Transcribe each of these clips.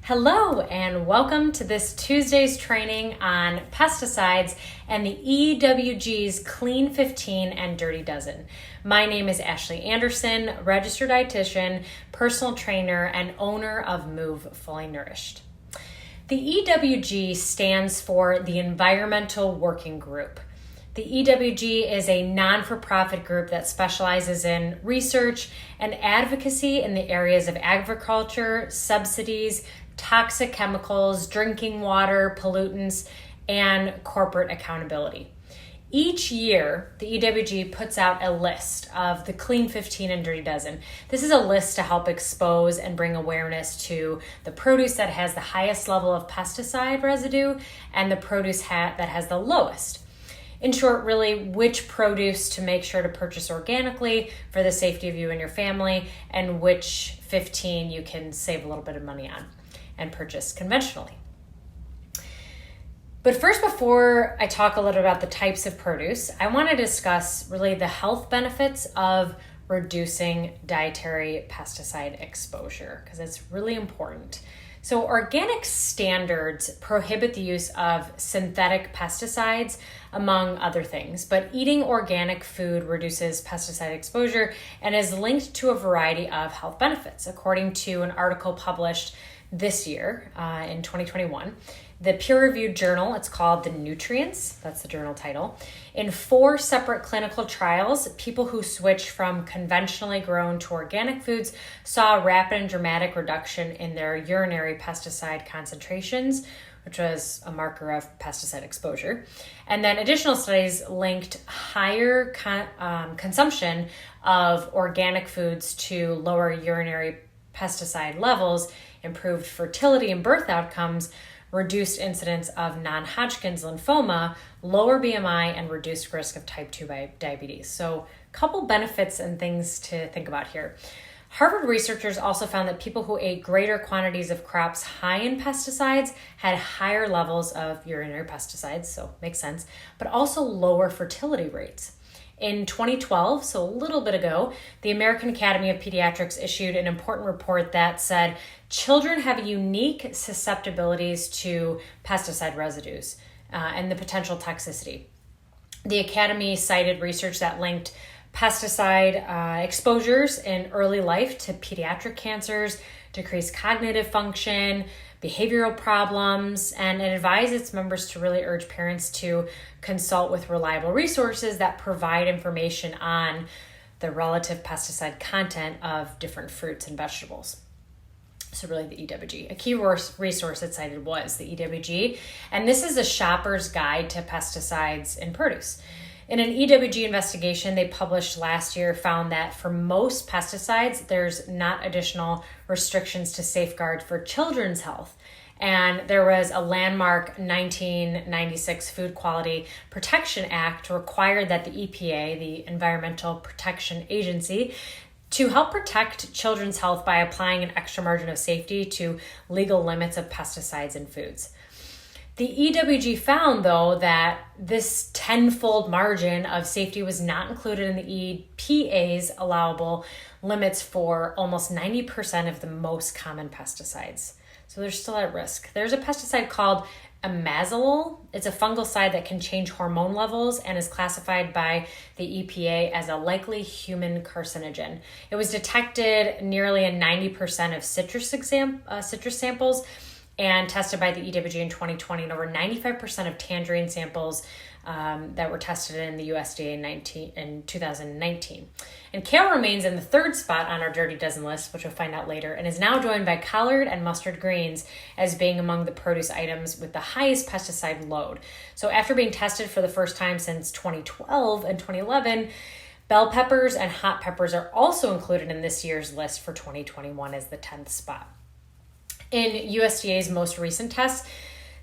Hello and welcome to this Tuesday's training on pesticides and the EWG's Clean 15 and Dirty Dozen. My name is Ashley Anderson, registered dietitian, personal trainer, and owner of Move Fully Nourished. The EWG stands for the Environmental Working Group. The EWG is a non-for-profit group that specializes in research and advocacy in the areas of agriculture, subsidies, toxic chemicals, drinking water, pollutants, and corporate accountability. Each year, the EWG puts out a list of the Clean 15 and Dirty Dozen. This is a list to help expose and bring awareness to the produce that has the highest level of pesticide residue and the produce that has the lowest. In short, really, which produce to make sure to purchase organically for the safety of you and your family, and which 15 you can save a little bit of money on and purchase conventionally. But first, before I talk a little about the types of produce, I want to discuss really the health benefits of reducing dietary pesticide exposure, because it's really important. So organic standards prohibit the use of synthetic pesticides, among other things, but eating organic food reduces pesticide exposure and is linked to a variety of health benefits. According to an article published this year in 2021, the peer-reviewed journal, it's called The Nutrients, that's the journal title. In 4 separate clinical trials, people who switched from conventionally grown to organic foods saw a rapid and dramatic reduction in their urinary pesticide concentrations, which was a marker of pesticide exposure. And then additional studies linked higher consumption of organic foods to lower urinary pesticide levels, improved fertility and birth outcomes, reduced incidence of non-Hodgkin's lymphoma, lower BMI, and reduced risk of type 2 diabetes. So a couple benefits and things to think about here. Harvard researchers also found that people who ate greater quantities of crops high in pesticides had higher levels of urinary pesticides, so makes sense, but also lower fertility rates. In 2012, so a little bit ago, the American Academy of Pediatrics issued an important report that said children have unique susceptibilities to pesticide residues and the potential toxicity. The Academy cited research that linked pesticide exposures in early life to pediatric cancers, decreased cognitive function, behavioral problems, and it advised its members to really urge parents to consult with reliable resources that provide information on the relative pesticide content of different fruits and vegetables. So really the EWG. A key resource it cited was the EWG, and this is a shopper's guide to pesticides in produce. In an EWG investigation they published last year found that for most pesticides, there's not additional restrictions to safeguard for children's health. And there was a landmark 1996 Food Quality Protection Act required that the EPA, the Environmental Protection Agency, to help protect children's health by applying an extra margin of safety to legal limits of pesticides in foods. The EWG found, though, that this tenfold margin of safety was not included in the EPA's allowable limits for almost 90% of the most common pesticides. So they're still at risk. There's a pesticide called imazolol. It's a fungicide that can change hormone levels and is classified by the EPA as a likely human carcinogen. It was detected nearly in 90% of citrus samples and tested by the EWG in 2020, and over 95% of tangerine samples that were tested in the USDA in 2019. And kale remains in the 3rd spot on our Dirty Dozen list, which we'll find out later, and is now joined by collard and mustard greens as being among the produce items with the highest pesticide load. So after being tested for the first time since 2012 and 2011, bell peppers and hot peppers are also included in this year's list for 2021 as the 10th spot. In USDA's most recent tests,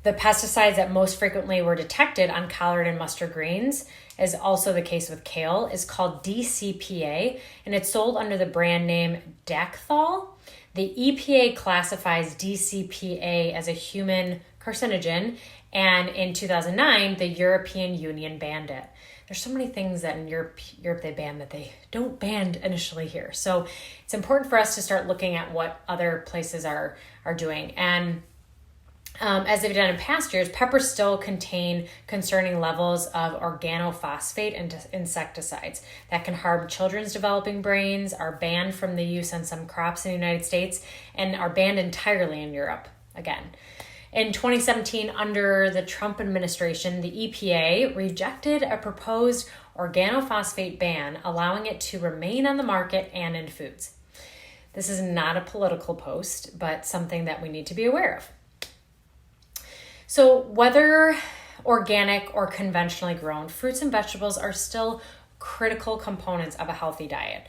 the pesticides that most frequently were detected on collard and mustard greens, as also the case with kale, is called DCPA, and it's sold under the brand name Dacthal. The EPA classifies DCPA as a human carcinogen, and in 2009, the European Union banned it. There's so many things that in Europe they ban that they don't ban initially here. So it's important for us to start looking at what other places are are doing. And as they've done in past years, peppers still contain concerning levels of organophosphate and insecticides that can harm children's developing brains, are banned from the use on some crops in the United States, and are banned entirely in Europe again. In 2017, under the Trump administration, the EPA rejected a proposed organophosphate ban, allowing it to remain on the market and in foods. This is not a political post, but something that we need to be aware of. So whether organic or conventionally grown, fruits and vegetables are still critical components of a healthy diet.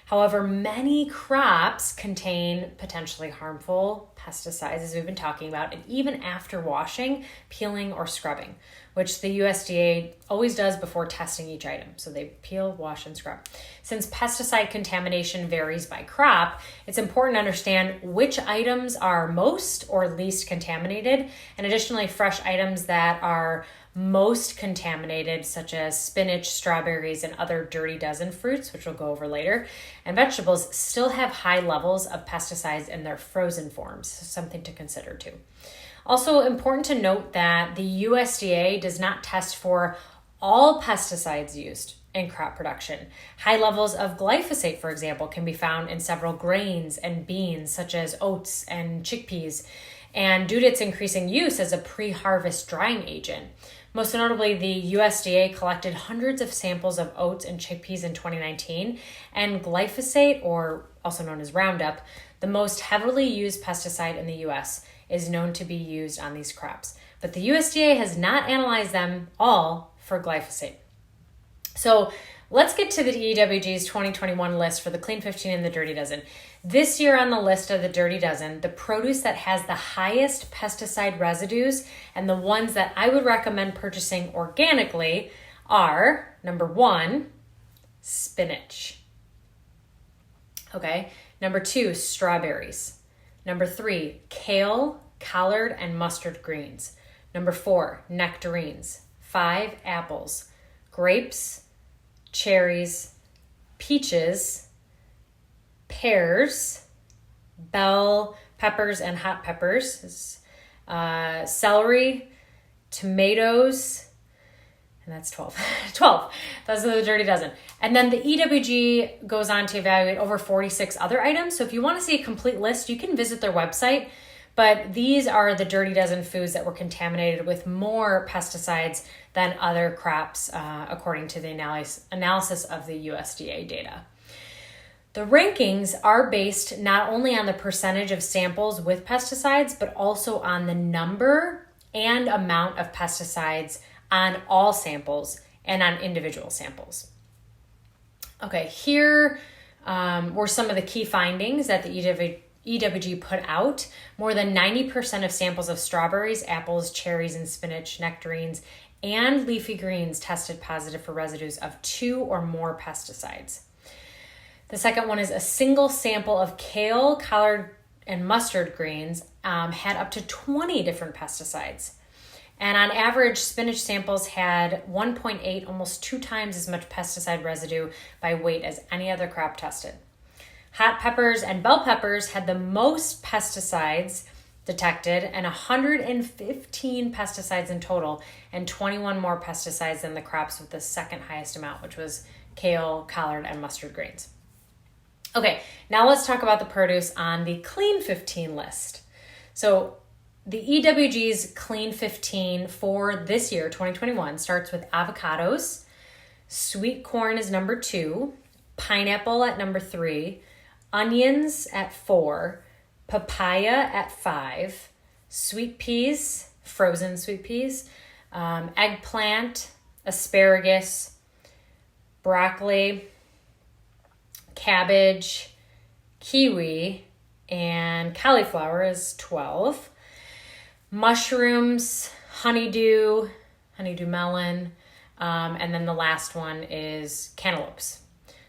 However, many crops contain potentially harmful pesticides, as we've been talking about, and even after washing, peeling, or scrubbing, which the USDA always does before testing each item. So they peel, wash, and scrub. Since pesticide contamination varies by crop, it's important to understand which items are most or least contaminated, and additionally, fresh items that are most contaminated, such as spinach, strawberries, and other dirty dozen fruits, which we'll go over later, and vegetables still have high levels of pesticides in their frozen forms, so something to consider too. Also important to note that the USDA does not test for all pesticides used in crop production. High levels of glyphosate, for example, can be found in several grains and beans, such as oats and chickpeas, and due to its increasing use as a pre-harvest drying agent. Most notably, the USDA collected hundreds of samples of oats and chickpeas in 2019, and glyphosate, or also known as Roundup, the most heavily used pesticide in the US, is known to be used on these crops. But the USDA has not analyzed them all for glyphosate. So let's get to the EWG's 2021 list for the Clean 15 and the Dirty Dozen. This year on the list of the Dirty Dozen, the produce that has the highest pesticide residues and the ones that I would recommend purchasing organically are, number 1, spinach. Okay, number 2, strawberries. Number 3, kale, collard, and mustard greens. Number 4, nectarines. 5, apples. Grapes, cherries, peaches, pears, bell peppers and hot peppers, celery, tomatoes, and that's 12. 12. Those are the Dirty Dozen. And then the EWG goes on to evaluate over 46 other items. So if you want to see a complete list, you can visit their website. But these are the Dirty Dozen foods that were contaminated with more pesticides than other crops, according to the analysis of the USDA data. The rankings are based not only on the percentage of samples with pesticides, but also on the number and amount of pesticides on all samples and on individual samples. Okay, here were some of the key findings that the EWG put out. More than 90% of samples of strawberries, apples, cherries, and spinach, nectarines, and leafy greens tested positive for residues of 2 or more pesticides. The second one is a single sample of kale, collard, and mustard greens had up to 20 different pesticides. And on average, spinach samples had 1.8, almost 2 times as much pesticide residue by weight as any other crop tested. Hot peppers and bell peppers had the most pesticides detected, and 115 pesticides in total, and 21 more pesticides than the crops with the second highest amount, which was kale, collard, and mustard greens. Okay, now let's talk about the produce on the Clean 15 list. So the EWG's Clean 15 for this year, 2021, starts with avocados, sweet corn is number 2, pineapple at number 3, onions at 4, papaya at 5, sweet peas, frozen sweet peas, eggplant, asparagus, broccoli, cabbage, kiwi, and cauliflower is 12. Mushrooms, honeydew melon, and then the last one is cantaloupes.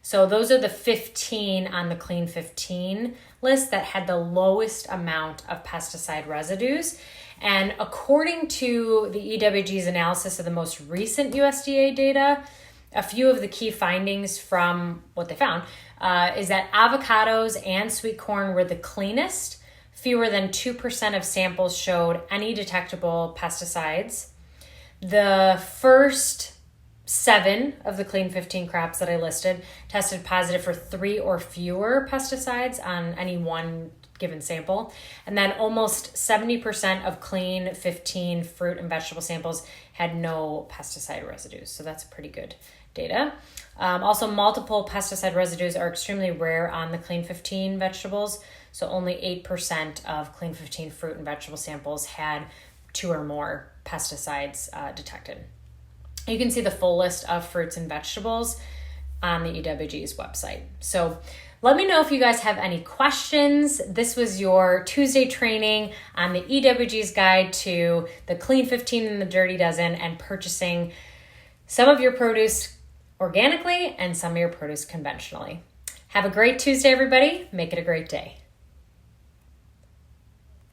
So those are the 15 on the Clean 15 list that had the lowest amount of pesticide residues. And according to the EWG's analysis of the most recent USDA data, a few of the key findings from what they found is that avocados and sweet corn were the cleanest, fewer than 2% of samples showed any detectable pesticides. The first 7 of the Clean 15 crops that I listed tested positive for 3 or fewer pesticides on any one given sample. And then almost 70% of Clean 15 fruit and vegetable samples had no pesticide residues. So that's pretty good data. Also, multiple pesticide residues are extremely rare on the Clean 15 vegetables. So only 8% of Clean 15 fruit and vegetable samples had 2 or more pesticides detected. You can see the full list of fruits and vegetables on the EWG's website. So let me know if you guys have any questions. This was your Tuesday training on the EWG's guide to the Clean 15 and the Dirty Dozen and purchasing some of your produce organically and some of your produce conventionally. Have a great Tuesday, everybody. Make it a great day.